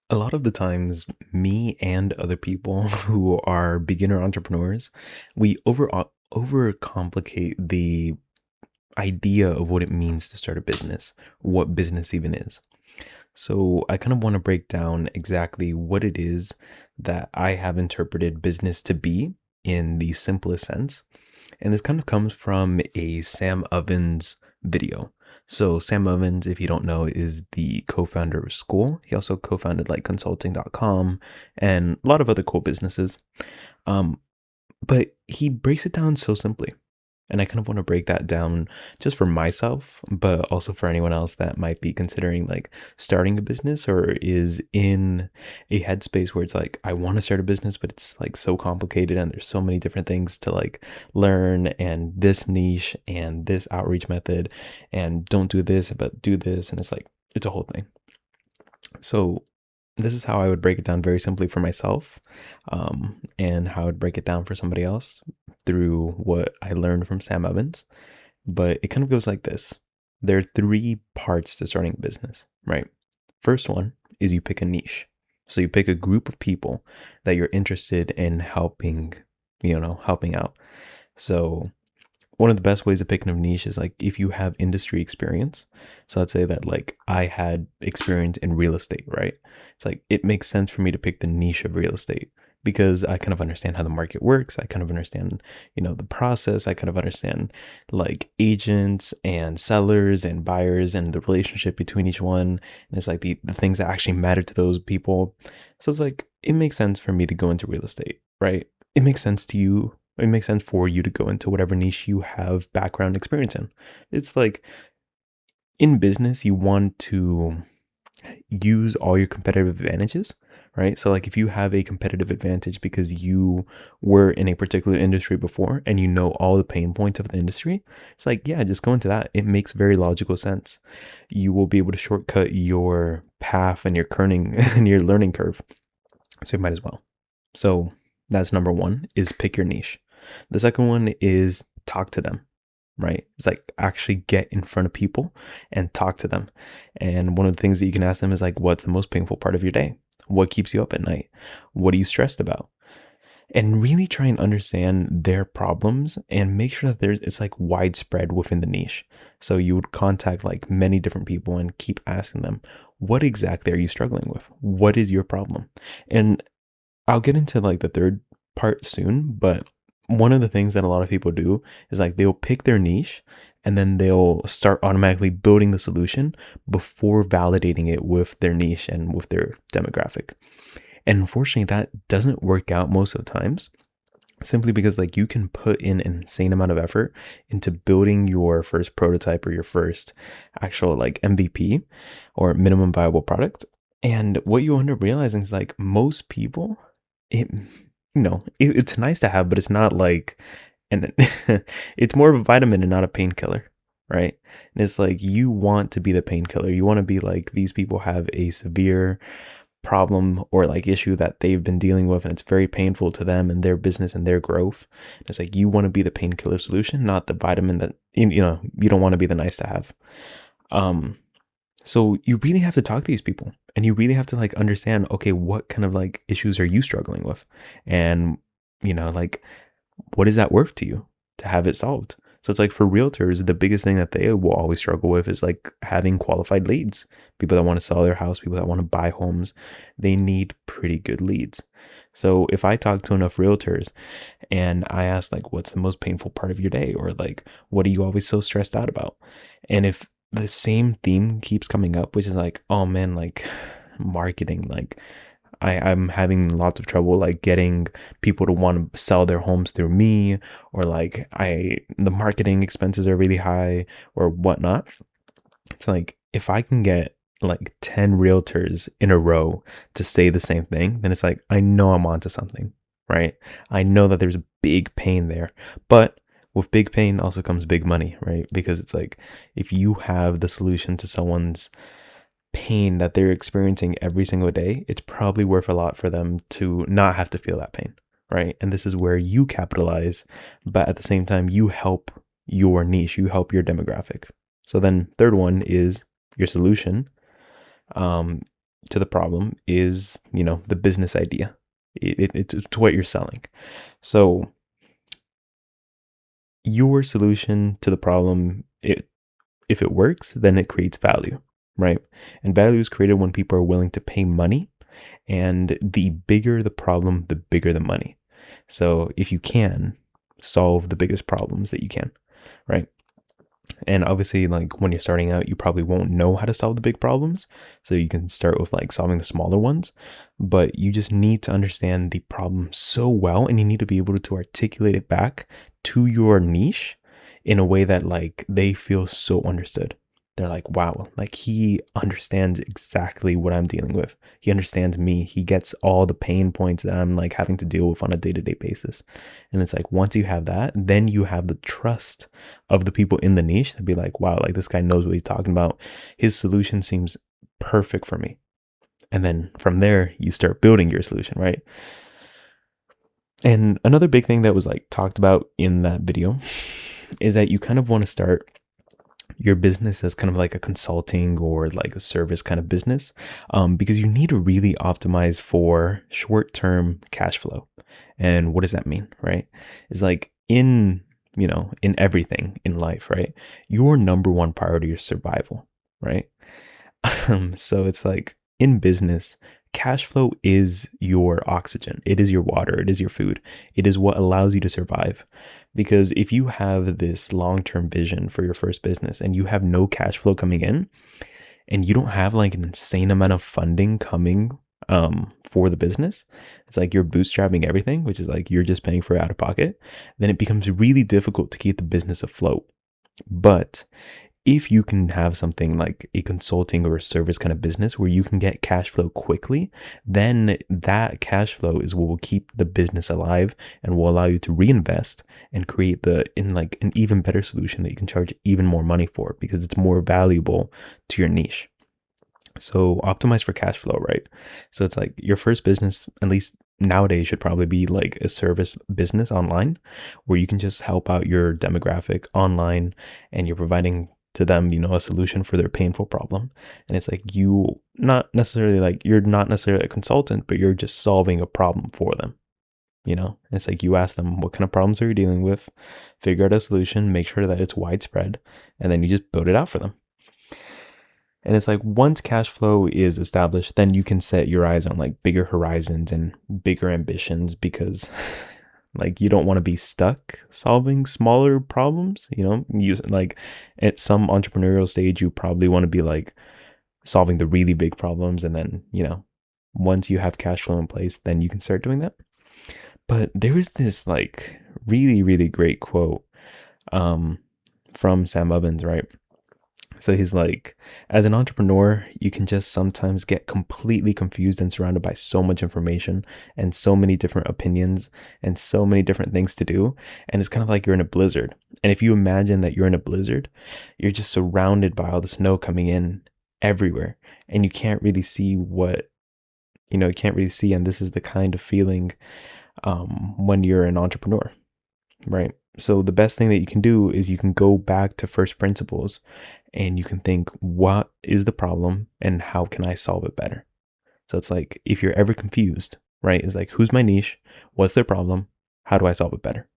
A lot of the times, me and other people who are beginner entrepreneurs, we overcomplicate the idea of what it means to start a business, what business even is. So I kind of want to break down exactly what it is that I have interpreted business to be in the simplest sense. And this kind of comes from a Sam Ovens video. So Sam Ovens, if you don't know, is the co-founder of School. He also co-founded like consulting.com and a lot of other cool businesses. Um, but he breaks it down so simply. And I kind of want to break that down just for myself, but also for anyone else that might be considering like starting a business or is in a headspace where it's like, I want to start a business, but it's like so complicated and there's so many different things to like learn and this niche and this outreach method and don't do this, but do this. And it's like, it's a whole thing. So this is how I would break it down very simply for myself, and how I would break it down for somebody else through what I learned from Sam Evans. But it kind of goes like this. There are three parts to starting a business, right? First one is you pick a niche. So you pick a group of people that you're interested in helping, helping out. So one of the best ways of picking a niche is like if you have industry experience. So let's say that like I had experience in real estate, right? It's like it makes sense for me to pick the niche of real estate because I kind of understand how the market works. I kind of understand, the process. I kind of understand like agents and sellers and buyers and the relationship between each one. And it's like the things that actually matter to those people. So it's like it makes sense for me to go into real estate, right? It makes sense to you, it makes sense for you to go into whatever niche you have background experience in. It's like in business, you want to use all your competitive advantages, right? So, like if you have a competitive advantage because you were in a particular industry before and you know all the pain points of the industry, it's like, yeah, just go into that. It makes very logical sense. You will be able to shortcut your path and your kerning and your learning curve. So, you might as well. So, that's number one is pick your niche. The second one is talk to them, right? It's like actually get in front of people and talk to them. And one of the things that you can ask them is like, what's the most painful part of your day? What keeps you up at night? What are you stressed about? And really try and understand their problems and make sure that it's like widespread within the niche. So you would contact like many different people and keep asking them, what exactly are you struggling with? What is your problem? And I'll get into like the third part soon, but one of the things that a lot of people do is like they'll pick their niche and then they'll start automatically building the solution before validating it with their niche and with their demographic. And unfortunately, that doesn't work out most of the times simply because like you can put in an insane amount of effort into building your first prototype or your first actual like MVP or minimum viable product. And what you end up realizing is like most people, it it's nice to have, but it's not like, and it's more of a vitamin and not a painkiller, right? And it's like you want to be the painkiller. You want to be like these people have a severe problem or like issue that they've been dealing with and it's very painful to them and their business and their growth. It's like you want to be the painkiller solution, not the vitamin that you don't want to be the nice to have. So you really have to talk to these people and you really have to like understand, okay, what kind of like issues are you struggling with? And, like, what is that worth to you to have it solved? So it's like for realtors, the biggest thing that they will always struggle with is like having qualified leads. People that want to sell their house, people that want to buy homes, they need pretty good leads. So if I talk to enough realtors and I ask like, what's the most painful part of your day? Or like, what are you always so stressed out about? And if the same theme keeps coming up, which is like, oh man, like marketing, like I'm having lots of trouble like getting people to want to sell their homes through me, or like the marketing expenses are really high or whatnot. It's like if I can get like 10 realtors in a row to say the same thing, then it's like I know I'm onto something, right? I know that there's a big pain there. But with big pain also comes big money, right? Because it's like if you have the solution to someone's pain that they're experiencing every single day, it's probably worth a lot for them to not have to feel that pain, right? And this is where you capitalize, but at the same time, you help your niche, you help your demographic. So then third one is your solution. to the problem is, the business idea. It's what you're selling. So your solution to the problem, if it works, then it creates value, right? And value is created when people are willing to pay money. And the bigger the problem, the bigger the money. So if you can solve the biggest problems that you can, right? And obviously, like when you're starting out, you probably won't know how to solve the big problems. So you can start with like solving the smaller ones, but you just need to understand the problem so well, and you need to be able to articulate it back to your niche in a way that like they feel so understood. They're like, wow, like he understands exactly what I'm dealing with. He understands me. He gets all the pain points that I'm like having to deal with on a day-to-day basis. And it's like, once you have that, then you have the trust of the people in the niche to be like, wow, like this guy knows what he's talking about. His solution seems perfect for me. And then from there, you start building your solution, right? And another big thing that was like talked about in that video is that you kind of want to start your business as kind of like a consulting or like a service kind of business, because you need to really optimize for short-term cash flow. And what does that mean, right? It's like in everything in life, right? Your number one priority is survival, right? So it's like in business, cash flow is your oxygen. It is your water. It is your food. It is what allows you to survive. Because if you have this long-term vision for your first business and you have no cash flow coming in, and you don't have like an insane amount of funding coming for the business, it's like you're bootstrapping everything, which is like you're just paying for it out of pocket, then it becomes really difficult to keep the business afloat. But if you can have something like a consulting or a service kind of business where you can get cash flow quickly, then that cash flow is what will keep the business alive and will allow you to reinvest and create an even better solution that you can charge even more money for because it's more valuable to your niche. So optimize for cash flow, right? So it's like your first business, at least nowadays, should probably be like a service business online where you can just help out your demographic online and you're providing to them, a solution for their painful problem. And it's like you're not necessarily a consultant, but you're just solving a problem for them. It's like you ask them, what kind of problems are you dealing with? Figure out a solution, make sure that it's widespread, and then you just build it out for them. And it's like once cash flow is established, then you can set your eyes on like bigger horizons and bigger ambitions because like you don't want to be stuck solving smaller problems, like at some entrepreneurial stage, you probably want to be like solving the really big problems. And then, once you have cash flow in place, then you can start doing that. But there is this like really, really great quote from Sam Ovens, right? So he's like, as an entrepreneur, you can just sometimes get completely confused and surrounded by so much information and so many different opinions and so many different things to do. And it's kind of like you're in a blizzard. And if you imagine that you're in a blizzard, you're just surrounded by all the snow coming in everywhere. And you can't really see you can't really see. And this is the kind of feeling when you're an entrepreneur, right? So the best thing that you can do is you can go back to first principles and you can think, what is the problem and how can I solve it better? So it's like, if you're ever confused, right? It's like, who's my niche? What's their problem? How do I solve it better?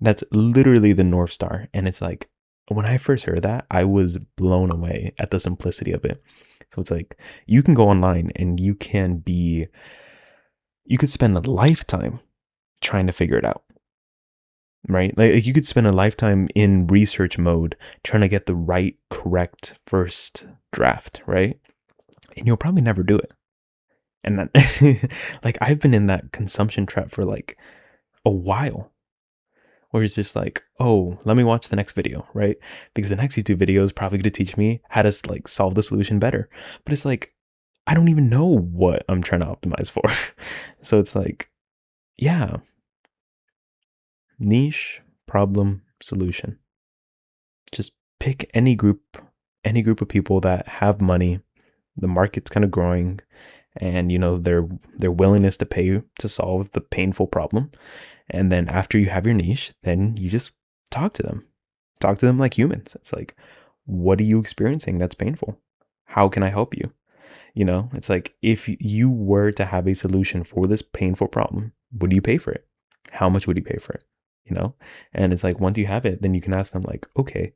That's literally the North Star. And it's like, when I first heard that, I was blown away at the simplicity of it. So it's like, you can go online and you could spend a lifetime trying to figure it out. Right? Like you could spend a lifetime in research mode trying to get the right, correct first draft, right? And you'll probably never do it. And that, like, I've been in that consumption trap for like a while, where it's just like, oh, let me watch the next video, right? Because the next YouTube video is probably going to teach me how to like solve the solution better. But it's like, I don't even know what I'm trying to optimize for. So it's like, yeah. Niche, problem, solution. Just pick any group of people that have money, the market's kind of growing, and their willingness to pay you to solve the painful problem. And then after you have your niche, then you just talk to them. Talk to them like humans. It's like, what are you experiencing that's painful? How can I help you? It's like, if you were to have a solution for this painful problem, would you pay for it? How much would you pay for it? You know? And it's like, once you have it, then you can ask them, like, okay,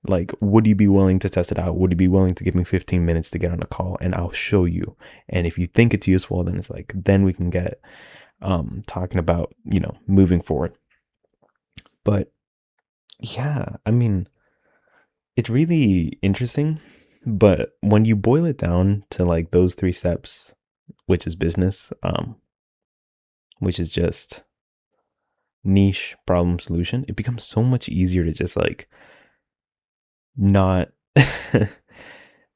like, would you be willing to test it out? Would you be willing to give me 15 minutes to get on a call and I'll show you? And if you think it's useful, then it's like, then we can get talking about, moving forward. But yeah, I mean, it's really interesting. But when you boil it down to like those three steps, which is business, which is just niche, problem, solution, it becomes so much easier to just like not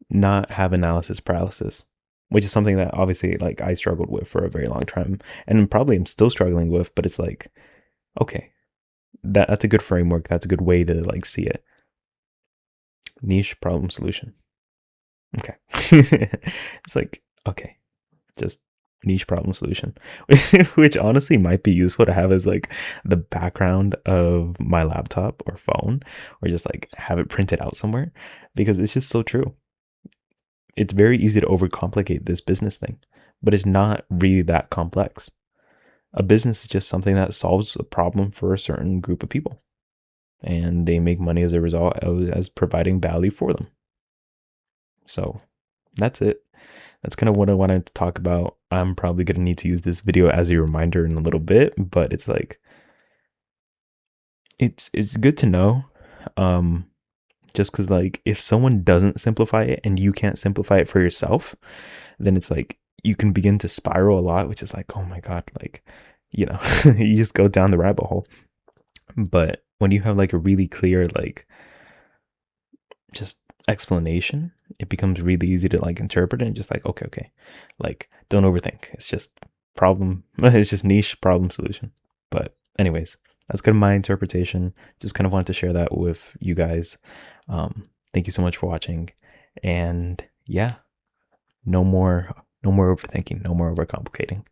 not have analysis paralysis, which is something that obviously like I struggled with for a very long time, and probably I'm still struggling with. But it's like, okay, that's a good framework. That's a good way to like see it. Niche, problem, solution. Okay. It's like, okay, just niche, problem, solution, which honestly might be useful to have as like the background of my laptop or phone, or just like have it printed out somewhere, because it's just so true. It's very easy to overcomplicate this business thing, but it's not really that complex. A business is just something that solves a problem for a certain group of people, and they make money as a result, as providing value for them. So that's it. That's kind of what I wanted to talk about. I'm probably going to need to use this video as a reminder in a little bit, but it's like, it's good to know. Just because, like, if someone doesn't simplify it and you can't simplify it for yourself, then it's like you can begin to spiral a lot, which is like, oh my God, like, you just go down the rabbit hole. But when you have like a really clear, like, just explanation, it becomes really easy to like interpret it and just like, okay, like, don't overthink. It's just problem. It's just niche, problem, solution. But anyways, that's kind of my interpretation. Just kind of wanted to share that with you guys. Thank you so much for watching, and yeah, no more overthinking, no more overcomplicating.